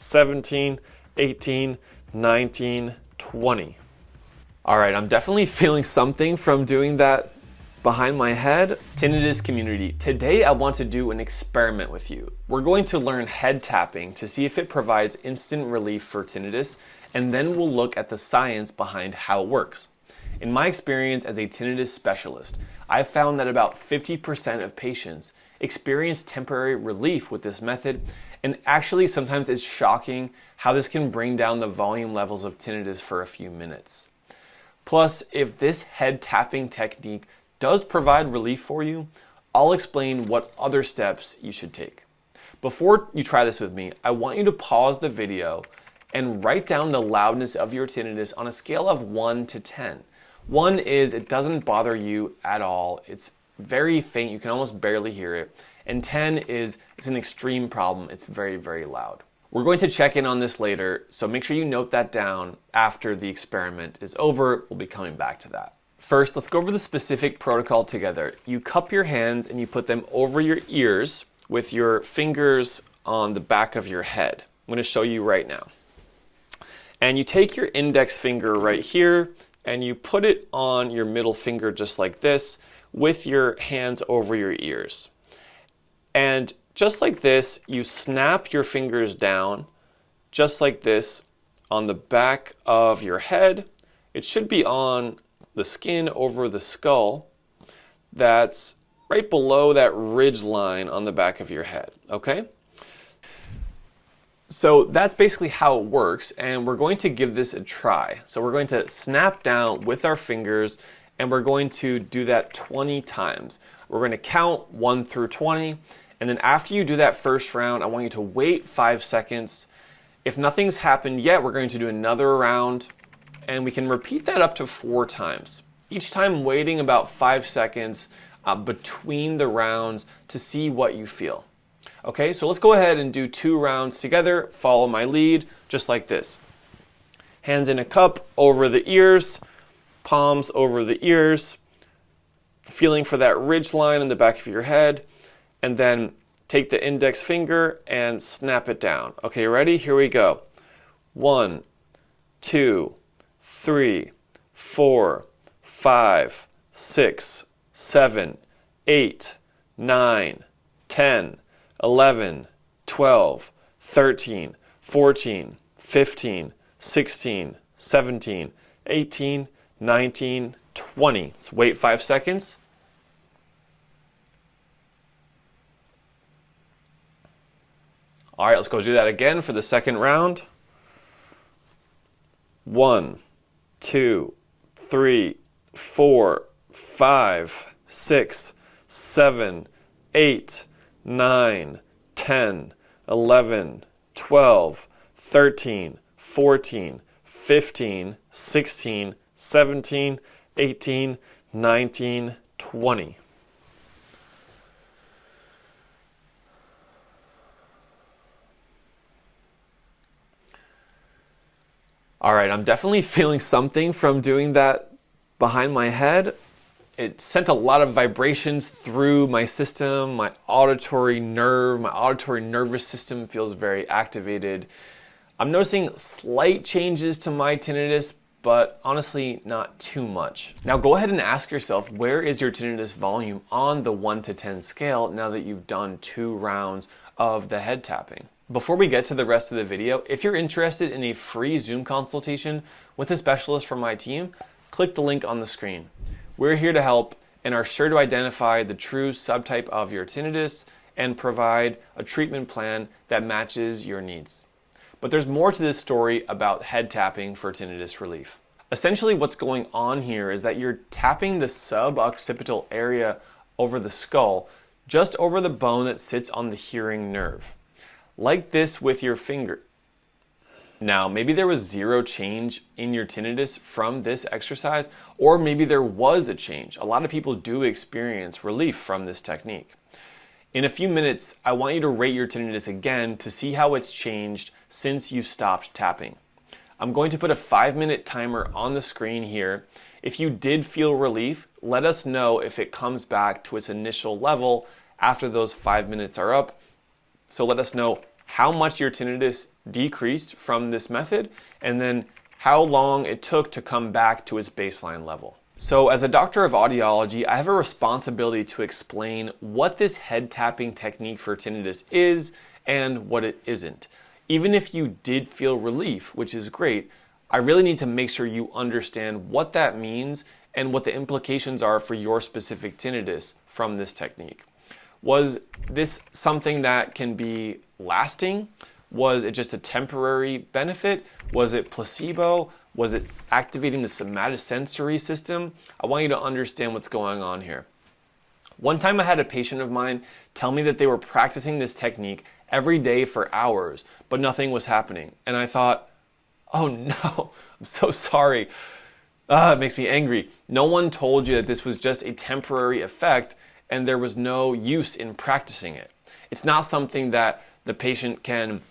17, 18, 19, 20. All right, I'm definitely feeling something from doing that behind my head. Tinnitus community, today I want to do an experiment with you. We're going to learn head tapping to see if it provides instant relief for tinnitus, and then we'll look at the science behind how it works. In my experience as a tinnitus specialist, I've found that about 50% of patients experience temporary relief with this method, and actually sometimes it's shocking how this can bring down the volume levels of tinnitus for a few minutes. Plus, if this head tapping technique does provide relief for you, I'll explain what other steps you should take. Before you try this with me, I want you to pause the video and write down the loudness of your tinnitus on a scale of 1 to 10. 1 is it doesn't bother you at all. It's very faint. You can almost barely hear it. And 10 is it's an extreme problem. It's very, very loud. We're going to check in on this later, so make sure you note that down after the experiment is over. We'll be coming back to that. First, let's go over the specific protocol together. You cup your hands and you put them over your ears with your fingers on the back of your head. I'm going to show you right now. And you take your index finger right here and you put it on your middle finger just like this with your hands over your ears. And just like this, you snap your fingers down just like this on the back of your head. It should be on the skin over the skull that's right below that ridge line on the back of your head, okay? So that's basically how it works, and we're going to give this a try. So we're going to snap down with our fingers, and we're going to do that 20 times. We're going to count 1 through 20, and then after you do that first round, I want you to wait 5 seconds. If nothing's happened yet, we're going to do another round, and we can repeat that up to 4 times. Each time waiting about 5 seconds between the rounds to see what you feel. Okay, so let's go ahead and do 2 rounds together. Follow my lead, just like this. Hands in a cup over the ears, palms over the ears, feeling for that ridge line in the back of your head, and then take the index finger and snap it down. Okay, ready? Here we go. 1, 2, 3, 4, 5, 6, 7, 8, 9, 10, 11, 12, 13, 14, 15, 16, 17, 18, 19, 20. Let's wait 5 seconds. All right, let's go do that again for the second round. 1, 2, 3, 4, 5, 6, 7, 8, 9, 10, 11, 12, 13, 14, 15, 16, 17, 18, 19, 20. All right, I'm definitely feeling something from doing that behind my head. It sent a lot of vibrations through my system, my auditory nervous system feels very activated. I'm noticing slight changes to my tinnitus, but honestly, not too much. Now go ahead and ask yourself, where is your tinnitus volume on the 1 to 10 scale now that you've done 2 rounds of the head tapping? Before we get to the rest of the video, if you're interested in a free Zoom consultation with a specialist from my team, click the link on the screen. We're here to help and are sure to identify the true subtype of your tinnitus and provide a treatment plan that matches your needs. But there's more to this story about head tapping for tinnitus relief. Essentially what's going on here is that you're tapping the suboccipital area over the skull, just over the bone that sits on the hearing nerve. Like this with your finger. Now, maybe there was 0 change in your tinnitus from this exercise, or maybe there was a change. A lot of people do experience relief from this technique. In a few minutes, I want you to rate your tinnitus again to see how it's changed since you stopped tapping. I'm going to put a 5-minute timer on the screen here. If you did feel relief, let us know if it comes back to its initial level after those 5 minutes are up. So let us know how much your tinnitus decreased from this method, and then how long it took to come back to its baseline level. So as a doctor of audiology, I have a responsibility to explain what this head tapping technique for tinnitus is and what it isn't. Even if you did feel relief, which is great, I really need to make sure you understand what that means and what the implications are for your specific tinnitus from this technique. Was this something that can be lasting? Was it just a temporary benefit? Was it placebo? Was it activating the somatosensory system? I want you to understand what's going on here. One time I had a patient of mine tell me that they were practicing this technique every day for hours, but nothing was happening. And I thought, oh no, I'm so sorry. It makes me angry. No one told you that this was just a temporary effect and there was no use in practicing it. It's not something that the patient can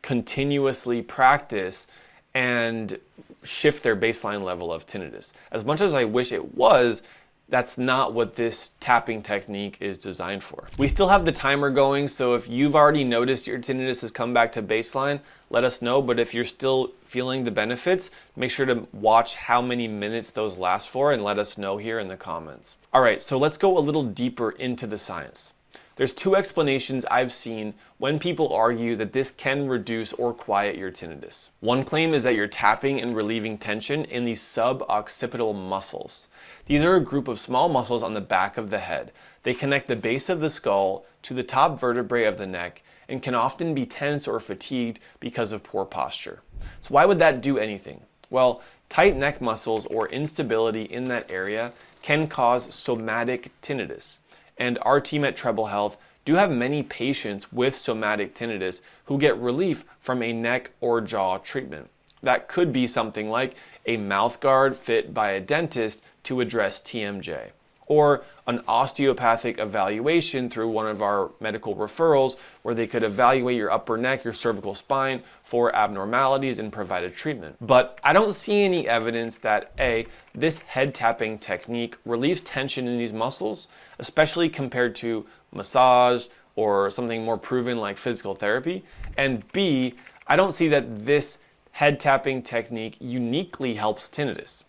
continuously practice and shift their baseline level of tinnitus. As much as I wish it was, that's not what this tapping technique is designed for. We still have the timer going, so if you've already noticed your tinnitus has come back to baseline, let us know. But if you're still feeling the benefits, make sure to watch how many minutes those last for and let us know here in the comments. All right, so let's go a little deeper into the science. There's two explanations I've seen when people argue that this can reduce or quiet your tinnitus. One claim is that you're tapping and relieving tension in the suboccipital muscles. These are a group of small muscles on the back of the head. They connect the base of the skull to the top vertebrae of the neck and can often be tense or fatigued because of poor posture. So why would that do anything? Well, tight neck muscles or instability in that area can cause somatic tinnitus. And our team at Treble Health do have many patients with somatic tinnitus who get relief from a neck or jaw treatment. That could be something like a mouth guard fit by a dentist to address TMJ, or an osteopathic evaluation through one of our medical referrals where they could evaluate your upper neck, your cervical spine for abnormalities and provide a treatment. But I don't see any evidence that A, this head tapping technique relieves tension in these muscles, especially compared to massage or something more proven like physical therapy, and B, I don't see that this head tapping technique uniquely helps tinnitus.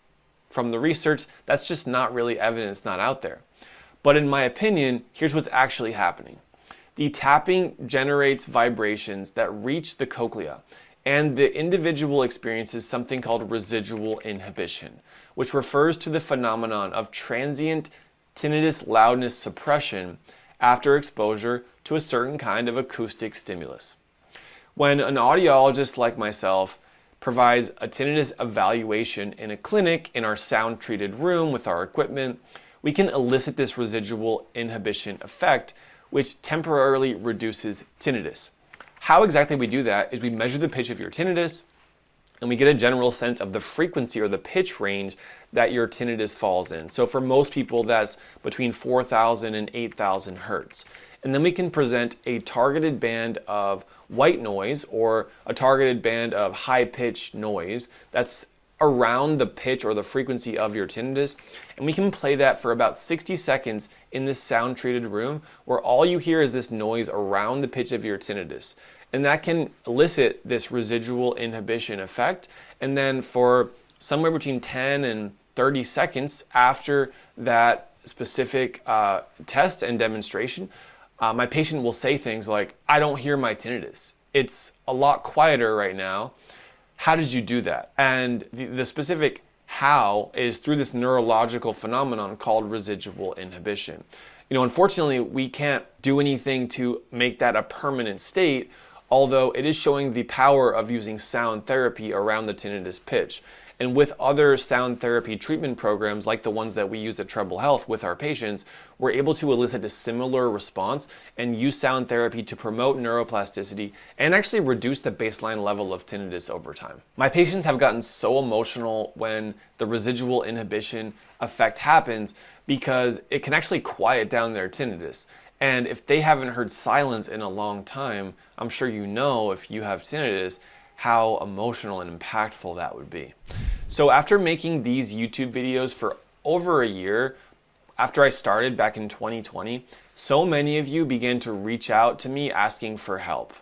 From the research, that's just not really evidence, not out there. But in my opinion, here's what's actually happening. The tapping generates vibrations that reach the cochlea, and the individual experiences something called residual inhibition, which refers to the phenomenon of transient tinnitus loudness suppression after exposure to a certain kind of acoustic stimulus. When an audiologist like myself provides a tinnitus evaluation in a clinic in our sound-treated room with our equipment, we can elicit this residual inhibition effect, which temporarily reduces tinnitus. How exactly we do that is we measure the pitch of your tinnitus, and we get a general sense of the frequency or the pitch range that your tinnitus falls in. So for most people, that's between 4,000 and 8,000 hertz. And then we can present a targeted band of white noise or a targeted band of high-pitched noise that's around the pitch or the frequency of your tinnitus. And we can play that for about 60 seconds in this sound-treated room where all you hear is this noise around the pitch of your tinnitus. And that can elicit this residual inhibition effect. And then for somewhere between 10 and 30 seconds after that specific test and demonstration, my patient will say things like, I don't hear my tinnitus. It's a lot quieter right now. How did you do that? And the specific how is through this neurological phenomenon called residual inhibition. Unfortunately, we can't do anything to make that a permanent state, although it is showing the power of using sound therapy around the tinnitus pitch. And with other sound therapy treatment programs like the ones that we use at Treble Health with our patients, we're able to elicit a similar response and use sound therapy to promote neuroplasticity and actually reduce the baseline level of tinnitus over time. My patients have gotten so emotional when the residual inhibition effect happens because it can actually quiet down their tinnitus. And if they haven't heard silence in a long time, I'm sure you know if you have tinnitus, how emotional and impactful that would be. So after making these YouTube videos for over a year, after I started back in 2020, so many of you began to reach out to me asking for help.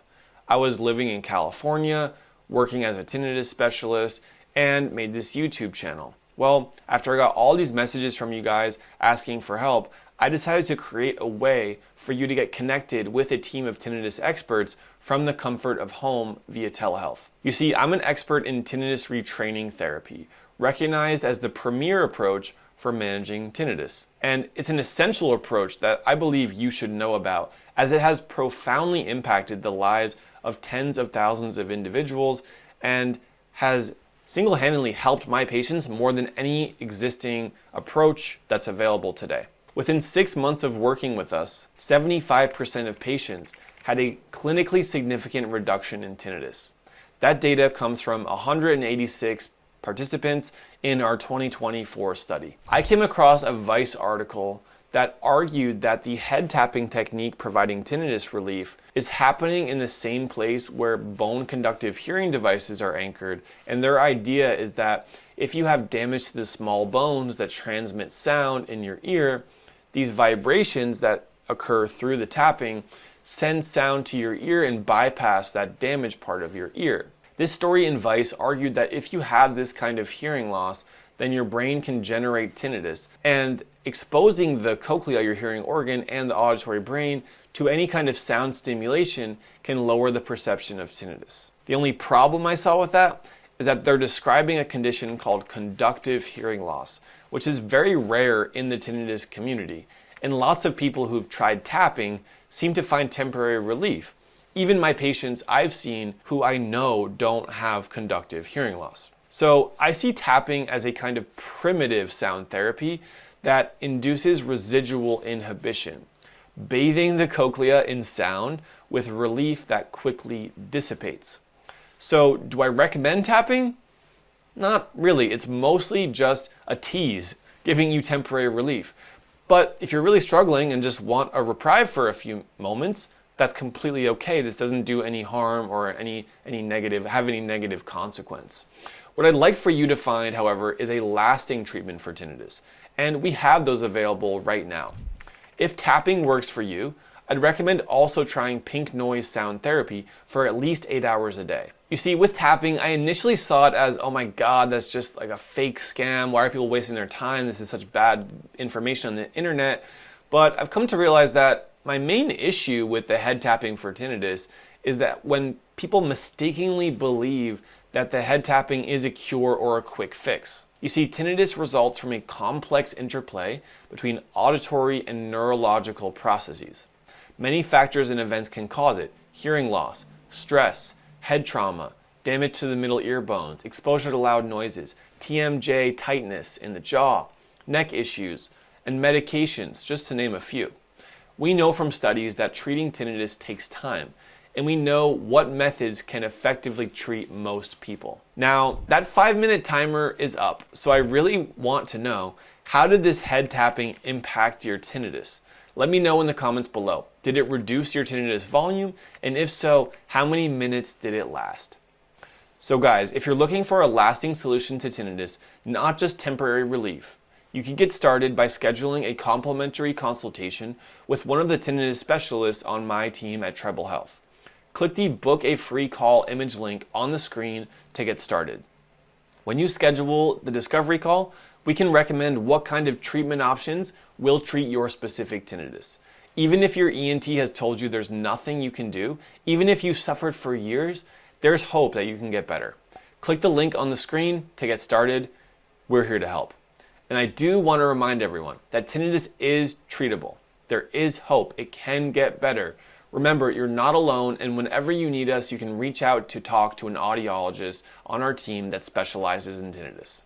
I was living in California, working as a tinnitus specialist, and made this YouTube channel. Well, after I got all these messages from you guys asking for help, I decided to create a way for you to get connected with a team of tinnitus experts from the comfort of home via telehealth. You see, I'm an expert in tinnitus retraining therapy, recognized as the premier approach for managing tinnitus. And it's an essential approach that I believe you should know about, as it has profoundly impacted the lives of tens of thousands of individuals and has single-handedly helped my patients more than any existing approach that's available today. Within 6 months of working with us, 75% of patients had a clinically significant reduction in tinnitus. That data comes from 186 participants in our 2024 study. I came across a Vice article that argued that the head tapping technique providing tinnitus relief is happening in the same place where bone conductive hearing devices are anchored, and their idea is that if you have damage to the small bones that transmit sound in your ear, these vibrations that occur through the tapping send sound to your ear and bypass that damaged part of your ear. This story in Vice argued that if you have this kind of hearing loss, then your brain can generate tinnitus, and exposing the cochlea, your hearing organ, and the auditory brain to any kind of sound stimulation can lower the perception of tinnitus. The only problem I saw with that is that they're describing a condition called conductive hearing loss, which is very rare in the tinnitus community, and lots of people who've tried tapping seem to find temporary relief. Even my patients I've seen who I know don't have conductive hearing loss. So I see tapping as a kind of primitive sound therapy that induces residual inhibition, bathing the cochlea in sound with relief that quickly dissipates. So do I recommend tapping? Not really. It's mostly just a tease, giving you temporary relief. But if you're really struggling and just want a reprieve for a few moments, that's completely okay. This doesn't do any harm or any negative consequence. What I'd like for you to find, however, is a lasting treatment for tinnitus, and we have those available right now. If tapping works for you, I'd recommend also trying pink noise sound therapy for at least 8 hours a day. You see, with tapping, I initially saw it as, oh my God, that's just like a fake scam. Why are people wasting their time? This is such bad information on the internet. But I've come to realize that my main issue with the head tapping for tinnitus is that when people mistakenly believe that the head tapping is a cure or a quick fix. You see, tinnitus results from a complex interplay between auditory and neurological processes. Many factors and events can cause it: hearing loss, stress, head trauma, damage to the middle ear bones, exposure to loud noises, TMJ tightness in the jaw, neck issues, and medications, just to name a few. We know from studies that treating tinnitus takes time, and we know what methods can effectively treat most people. Now, that 5-minute timer is up, so I really want to know, how did this head tapping impact your tinnitus? Let me know in the comments below. Did it reduce your tinnitus volume? And if so, how many minutes did it last? So guys, if you're looking for a lasting solution to tinnitus, not just temporary relief, you can get started by scheduling a complimentary consultation with one of the tinnitus specialists on my team at Treble Health. Click the Book a Free Call image link on the screen to get started. When you schedule the discovery call, we can recommend what kind of treatment options will treat your specific tinnitus. Even if your ENT has told you there's nothing you can do, even if you suffered for years, there's hope that you can get better. Click the link on the screen to get started. We're here to help. And I do want to remind everyone that tinnitus is treatable. There is hope. It can get better. Remember, you're not alone, and whenever you need us, you can reach out to talk to an audiologist on our team that specializes in tinnitus.